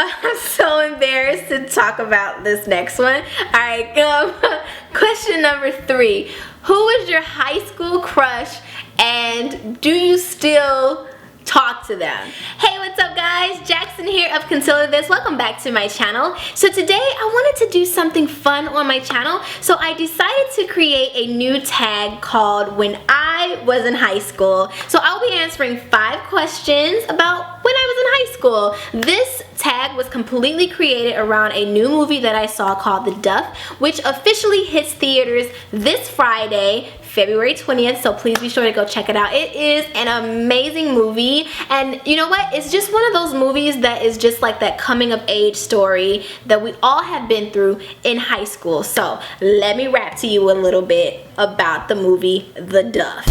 I'm so embarrassed to talk about this next one. Alright, question number 3. Who was your high school crush and do you still talk to them? Hey, what's up guys? Jackson here of Consider This. Welcome back to my channel. So today I wanted to do something fun on my channel. So I decided to create a new tag called When I Was in High School. So I'll be answering 5 questions about when I was in high school. This tag was completely created around a new movie that I saw called The Duff, which officially hits theaters this Friday, February 20th, so please be sure to go check it out. It is an amazing movie, and you know what? It's just one of those movies that is just like that coming of age story that we all have been through in high school. So let me rap to you a little bit about the movie The Duff.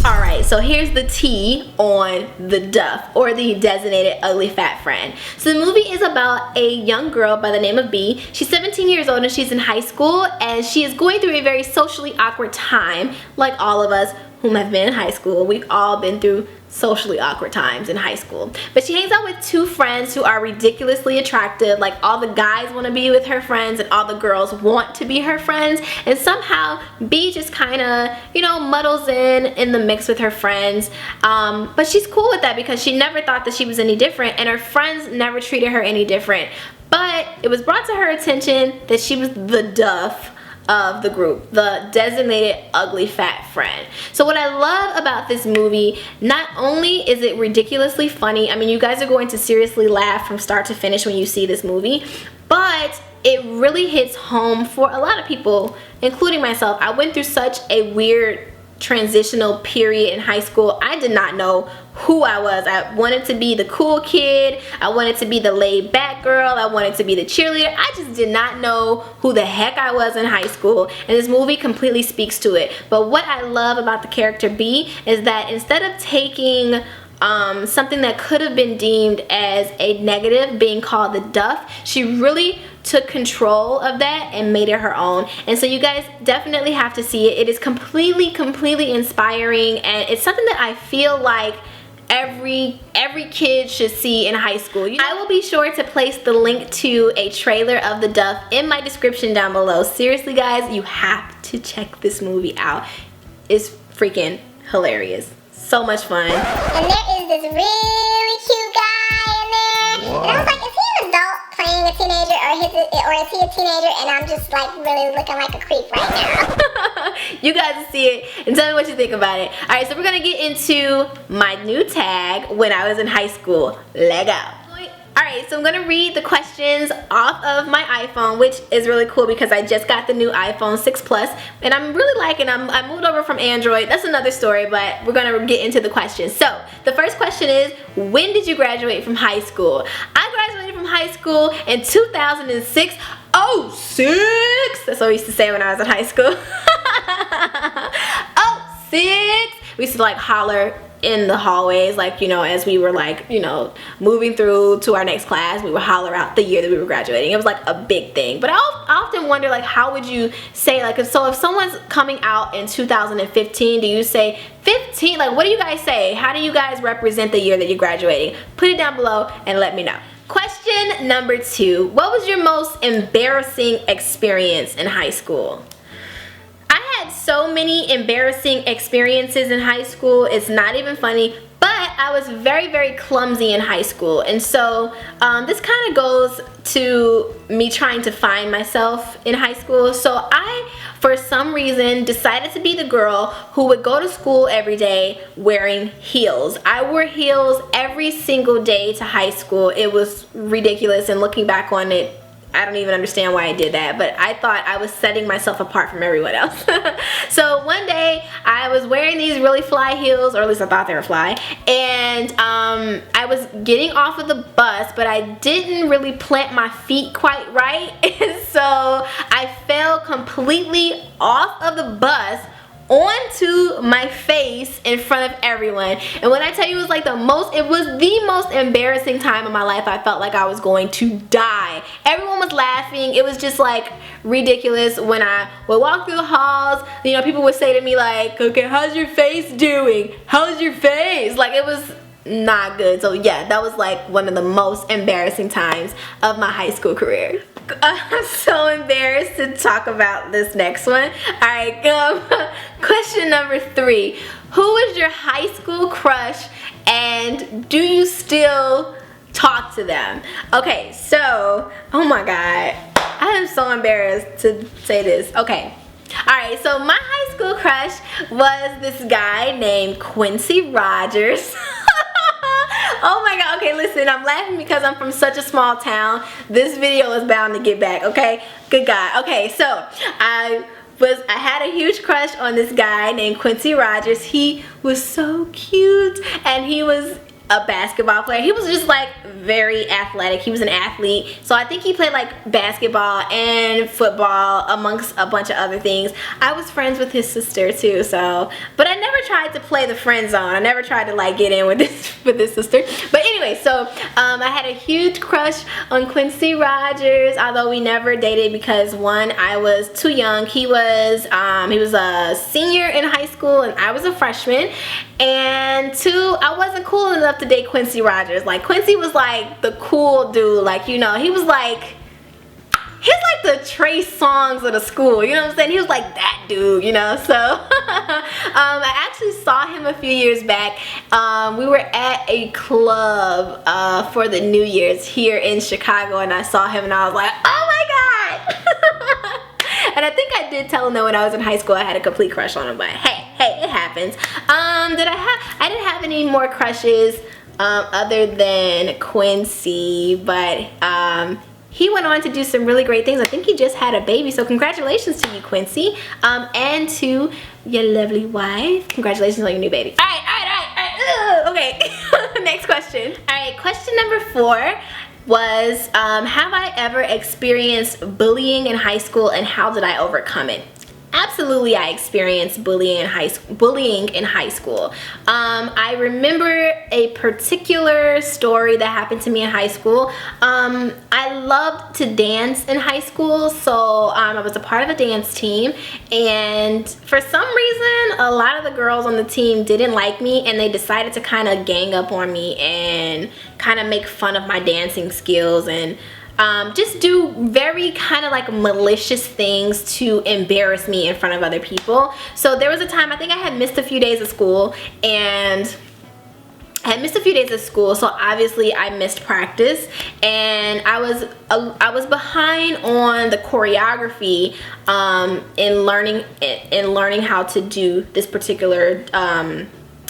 Alright, so here's the tea on The Duff, or the designated ugly fat friend. So the movie is about a young girl by the name of B. She's 17 years old and she's in high school, and she is going through a very socially awkward time, like all of us whom have been in high school. We've all been through socially awkward times in high school. But she hangs out with 2 friends who are ridiculously attractive. Like, all the guys want to be with her friends and all the girls want to be her friends, and somehow B just kind of, you know, muddles in the mix with her friends. But she's cool with that because she never thought that she was any different, and her friends never treated her any different. But it was brought to her attention that she was the Duff of the group, the designated ugly fat friend. So what I love about this movie, not only is it ridiculously funny, I mean, you guys are going to seriously laugh from start to finish when you see this movie, but it really hits home for a lot of people, including myself. I went through such a weird transitional period in high school. I did not know who I was. I wanted to be the cool kid. I wanted to be the laid back girl. I wanted to be the cheerleader. I just did not know who the heck I was in high school, and this movie completely speaks to it. But what I love about the character B is that instead of taking something that could have been deemed as a negative, being called the Duff, she really took control of that and made it her own. And so you guys definitely have to see it. It is completely inspiring, and it's something that I feel like every kid should see in high school. I will be sure to place the link to a trailer of The Duff in my description down below. Seriously guys, you have to check this movie out. It's freaking hilarious. So much fun. And there is this really cute guy in there. What? And I was like, is he an adult playing a teenager, or is he a teenager and I'm just like really looking like a creep right now? You guys will see it and tell me what you think about it. Alright, so we're gonna get into my new tag, When I Was in High School. Let go. Alright, so I'm going to read the questions off of my iPhone, which is really cool because I just got the new iPhone 6 Plus, and I'm really liking it. I moved over from Android. That's another story, but we're going to get into the questions. So, the first question is, when did you graduate from high school? I graduated from high school in 2006. Oh, 6! That's what we used to say when I was in high school. Oh, 6! We used to like holler in the hallways, like, you know, as we were like, you know, moving through to our next class, we would holler out the year that we were graduating. It was like a big thing. But I often wonder, like, how would you say, like, if someone's coming out in 2015, do you say 15? Like, what do you guys say? How do you guys represent the year that you're graduating? Put it down below and let me know. Question number 2. What was your most embarrassing experience in high school? So many embarrassing experiences in high school. It's not even funny, but I was very clumsy in high school, and so this kind of goes to me trying to find myself in high school. So I, for some reason, decided to be the girl who would go to school every day wearing heels. I wore heels every single day to high school. It was ridiculous, and looking back on it, I don't even understand why I did that, but I thought I was setting myself apart from everyone else. So one day I was wearing these really fly heels, or at least I thought they were fly, and I was getting off of the bus, but I didn't really plant my feet quite right, and so I fell completely off of the bus onto my face in front of everyone. And when I tell you, it was like the most embarrassing time of my life. I felt like I was going to die. Everyone was laughing. It was just like ridiculous. When I would walk through the halls, you know, people would say to me like, okay, how's your face doing? How's your face? Like, it was not good. So yeah, that was like one of the most embarrassing times of my high school career. I'm so embarrassed to talk about this next one. Alright, question number 3. Who was your high school crush and do you still talk to them? Okay, so, oh my god, I am so embarrassed to say this. Okay, alright, so my high school crush was this guy named Quincy Rogers. Oh my god, okay, listen, I'm laughing because I'm from such a small town. This video is bound to get back, okay? Good God. Okay, so I had a huge crush on this guy named Quincy Rogers. He was so cute and he was a basketball player. He was just like very athletic. He was an athlete. So I think he played like basketball and football amongst a bunch of other things. I was friends with his sister too, so, but I never tried to play the friend zone. I never tried to like get in with this sister. But anyway, so I had a huge crush on Quincy Rogers, although we never dated because one, I was too young. He was a senior in high school and I was a freshman. And 2, I wasn't cool enough to date Quincy Rogers. Like, Quincy was like the cool dude. Like, you know, he was like, he's like the Trey Songz of the school. You know what I'm saying? He was like that dude, you know? So, I actually saw him a few years back. We were at a club for the New Year's here in Chicago. And I saw him and I was like, oh my God! And I think I did tell him that when I was in high school I had a complete crush on him, but hey, it happens. I didn't have any more crushes other than Quincy, but he went on to do some really great things. I think he just had a baby, so congratulations to you, Quincy, and to your lovely wife. Congratulations on your new baby. All right. Okay, next question. All right, question number 4 was, have I ever experienced bullying in high school and how did I overcome it? Absolutely, I experienced bullying in high school. I remember a particular story that happened to me in high school. I loved to dance in high school, so I was a part of a dance team, and for some reason a lot of the girls on the team didn't like me and they decided to kind of gang up on me and kind of make fun of my dancing skills and just do very kind of like malicious things to embarrass me in front of other people. So there was a time, I think I had missed a few days of school, and so obviously I missed practice, and I was behind on the choreography in learning how to do this particular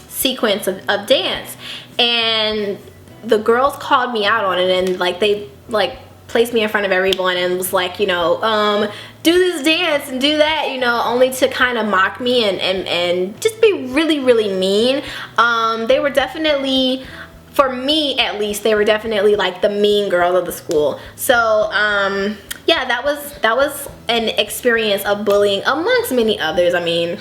sequence of dance, and the girls called me out on it, and like they placed me in front of everyone and was like, you know, do this dance and do that, you know, only to kind of mock me and just be really, really mean. They were definitely, for me at least, they were definitely like the mean girl of the school. So yeah, that was an experience of bullying amongst many others. I mean,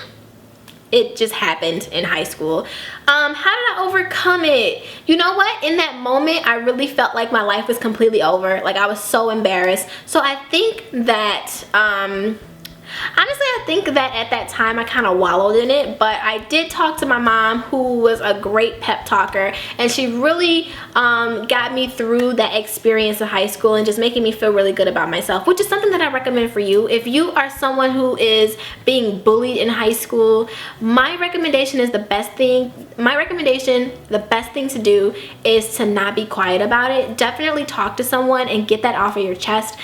it just happened in high school. How did I overcome it? You know what? In that moment, I really felt like my life was completely over. Like, I was so embarrassed. So I think that, honestly, I think that at that time I kind of wallowed in it, but I did talk to my mom, who was a great pep talker, and she really got me through that experience of high school and just making me feel really good about myself, which is something that I recommend for you. If you are someone who is being bullied in high school, my recommendation is the best thing to do is to not be quiet about it. Definitely talk to someone and get that off of your chest.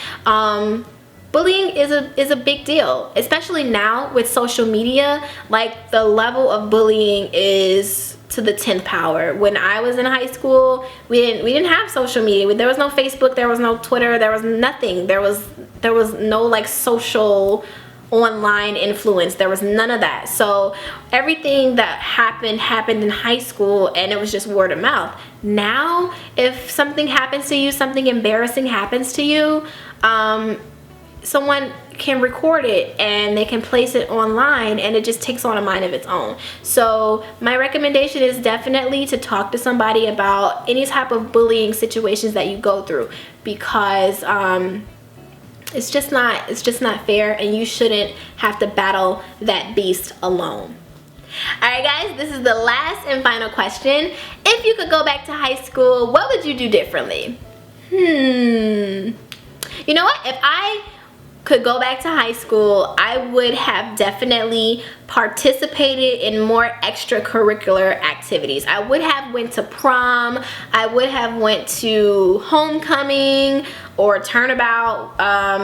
Bullying is a big deal, especially now with social media. Like, the level of bullying is to the 10th power. When I was in high school, we didn't have social media. There was no Facebook, there was no Twitter, there was nothing. There was no like social online influence. There was none of that. So everything that happened in high school, and it was just word of mouth. Now, if something happens to you, something embarrassing happens to you, someone can record it and they can place it online, and it just takes on a mind of its own. So my recommendation is definitely to talk to somebody about any type of bullying situations that you go through, because it's just not fair, and you shouldn't have to battle that beast alone. Alright guys, this is the last and final question. If you could go back to high school, what would you do differently? You know what? If I could go back to high school, I would have definitely participated in more extracurricular activities. I would have went to prom, I would have went to homecoming or turnabout,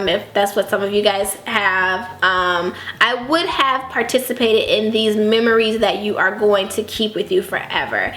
if that's what some of you guys have. I would have participated in these memories that you are going to keep with you forever.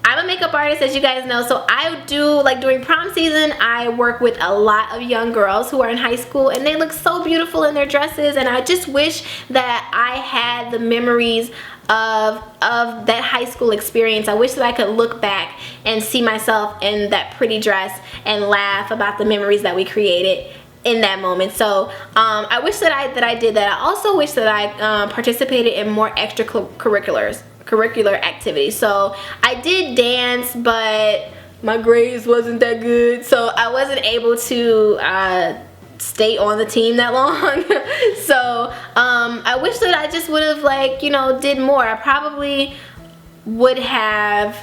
I'm a makeup artist, as you guys know, so I do, like during prom season, I work with a lot of young girls who are in high school, and they look so beautiful in their dresses, and I just wish that I had the memories of that high school experience. I wish that I could look back and see myself in that pretty dress and laugh about the memories that we created in that moment. So I wish that I did that. I also wish that I participated in more extracurricular activities. So I did dance, but my grades wasn't that good, so I wasn't able to stay on the team that long. So I wish that I just would have, like, you know, did more. I probably would have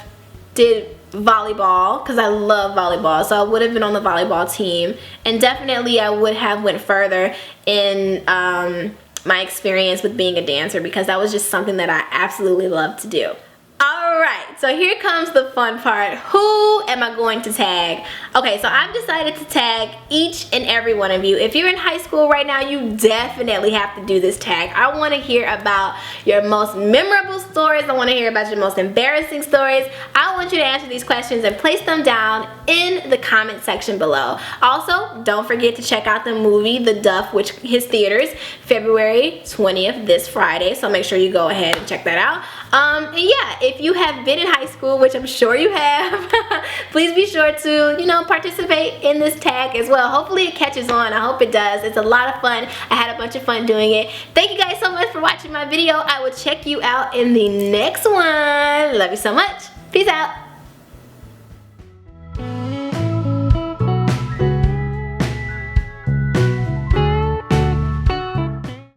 did volleyball, because I love volleyball, so I would have been on the volleyball team, and definitely I would have went further in my experience with being a dancer, because that was just something that I absolutely love to do. Alright, so here comes the fun part. Who am I going to tag? Okay, so I've decided to tag each and every one of you. If you're in high school right now, you definitely have to do this tag. I want to hear about your most memorable stories. I want to hear about your most embarrassing stories. I want you to answer these questions and place them down in the comment section below. Also, don't forget to check out the movie, The Duff, which hits theaters February 20th, this Friday. So make sure you go ahead and check that out. And yeah, if you have been in high school, which I'm sure you have, please be sure to, you know, participate in this tag as well. Hopefully it catches on. I hope it does. It's a lot of fun. I had a bunch of fun doing it. Thank you guys so much for watching my video. I will check you out in the next one. Love you so much. Peace out.